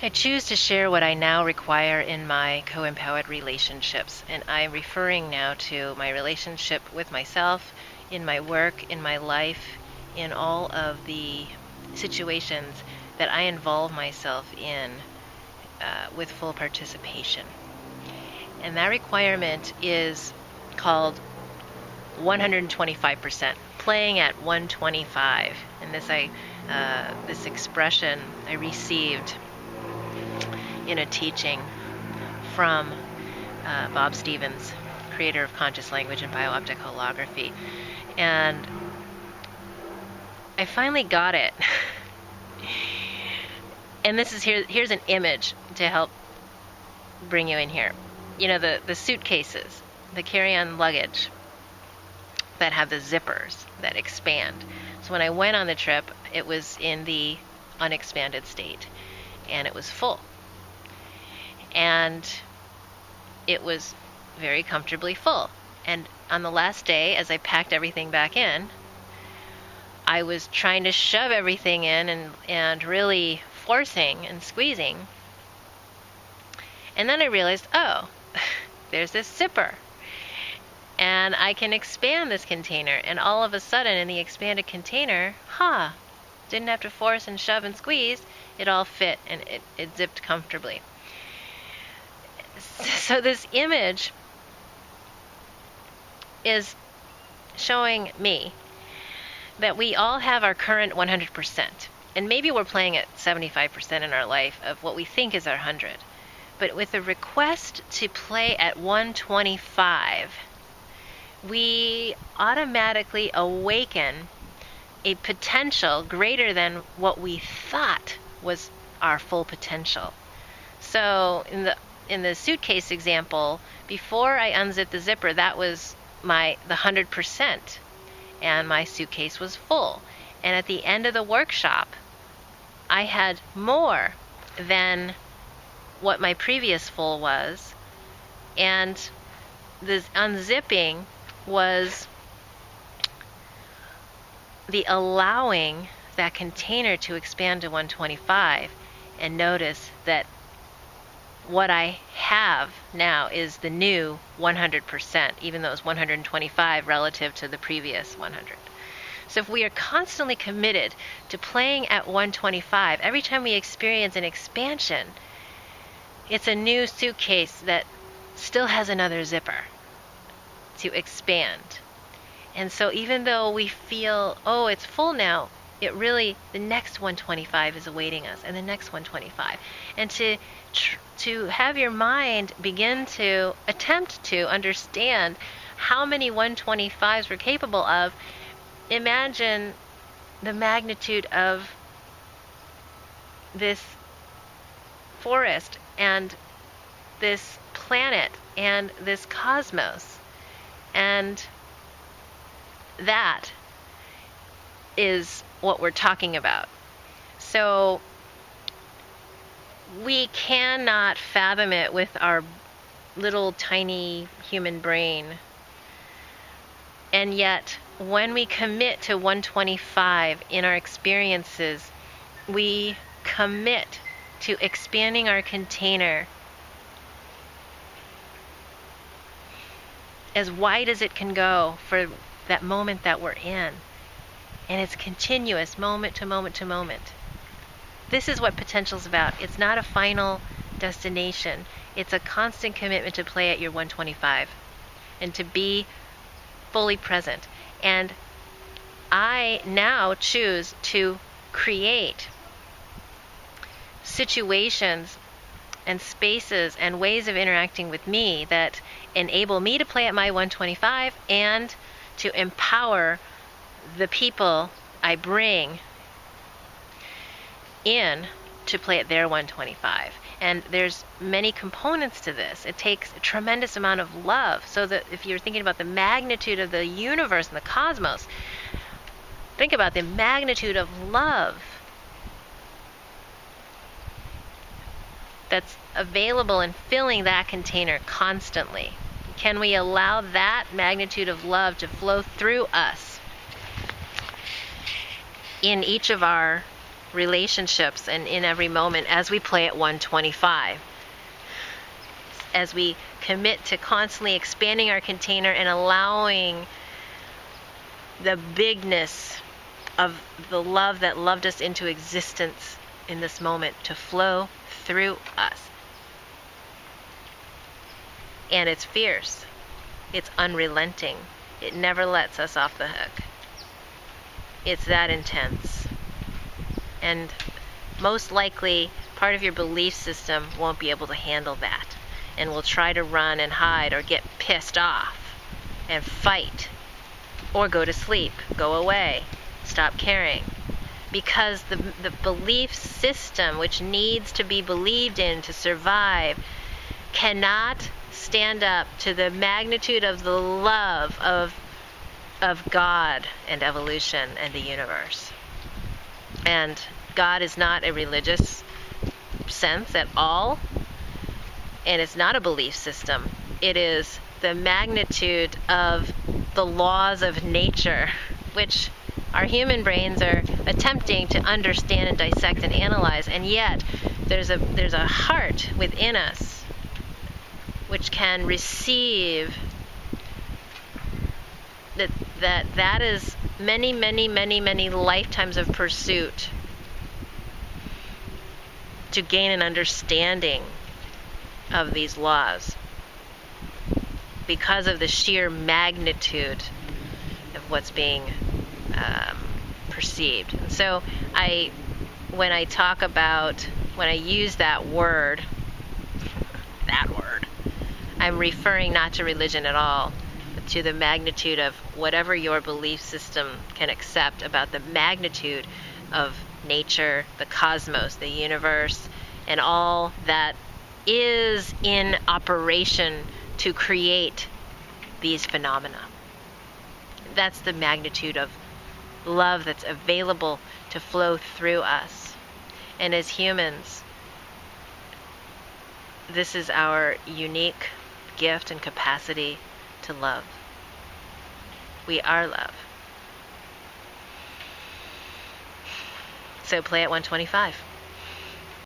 I choose to share what I now require in my co-empowered relationships, and I'm referring now to my relationship with myself, in my work, in my life, in all of the situations that I involve myself in with full participation. And that requirement is called 125%, playing at 125. And this expression I received in a teaching from Bob Stevens, creator of conscious language and biooptic holography. And I finally got it. And here's an image to help bring you in here. You know, the suitcases, the carry-on luggage that have the zippers that expand. So when I went on the trip, it was in the unexpanded state, and it was full. And it was very comfortably full. And on the last day, as I packed everything back in, I was trying to shove everything in and really forcing and squeezing. And then I realized, oh, there's this zipper. And I can expand this container. And all of a sudden, in the expanded container, didn't have to force and shove and squeeze. It all fit, and it zipped comfortably. So this image is showing me that we all have our current 100%. And maybe we're playing at 75% in our life of what we think is our 100. But with a request to play at 125, we automatically awaken a potential greater than what we thought was our full potential. So in the suitcase example, before I unzipped the zipper, that was the 100%, and my suitcase was full. And at the end of the workshop, I had more than what my previous full was, and the unzipping was the allowing that container to expand to 125, and notice that what I have now is the new 100%, even though it's 125 relative to the previous 100. So if we are constantly committed to playing at 125, every time we experience an expansion, it's a new suitcase that still has another zipper to expand. And so even though we feel, oh, it's full now, the next 125 is awaiting us, and the next 125. And to have your mind begin to attempt to understand how many 125s we're capable of, imagine the magnitude of this forest and this planet and this cosmos. And that is what we're talking about. So we cannot fathom it with our little tiny human brain. And yet, when we commit to 125 in our experiences, we commit to expanding our container as wide as it can go for that moment that we're in. And it's continuous, moment to moment to moment. This is what potential's about. It's not a final destination. It's a constant commitment to play at your 125 and to be fully present. And I now choose to create situations and spaces and ways of interacting with me that enable me to play at my 125 and to empower the people I bring in to play at their 125. And there's many components to this. It takes a tremendous amount of love. So that if you're thinking about the magnitude of the universe and the cosmos, think about the magnitude of love that's available and filling that container constantly. Can we allow that magnitude of love to flow through us in each of our relationships and in every moment as we play at 125. As we commit to constantly expanding our container and allowing the bigness of the love that loved us into existence in this moment to flow through us. And it's fierce. It's unrelenting. It never lets us off the hook. It's that intense. And most likely, part of your belief system won't be able to handle that and will try to run and hide or get pissed off and fight or go to sleep, go away, stop caring. Because the belief system, which needs to be believed in to survive, cannot stand up to the magnitude of the love of God and evolution and the universe. And God is not a religious sense at all, and it's not a belief system. It is the magnitude of the laws of nature, which our human brains are attempting to understand and dissect and analyze, and yet there's a heart within us which can receive that is many lifetimes of pursuit to gain an understanding of these laws because of the sheer magnitude of what's being perceived. And so when I use that word, I'm referring not to religion at all, but to the magnitude of whatever your belief system can accept about the magnitude of nature, the cosmos, the universe, and all that is in operation to create these phenomena. That's the magnitude of love that's available to flow through us. And as humans, this is our unique gift and capacity to love. We are love. So play at 125.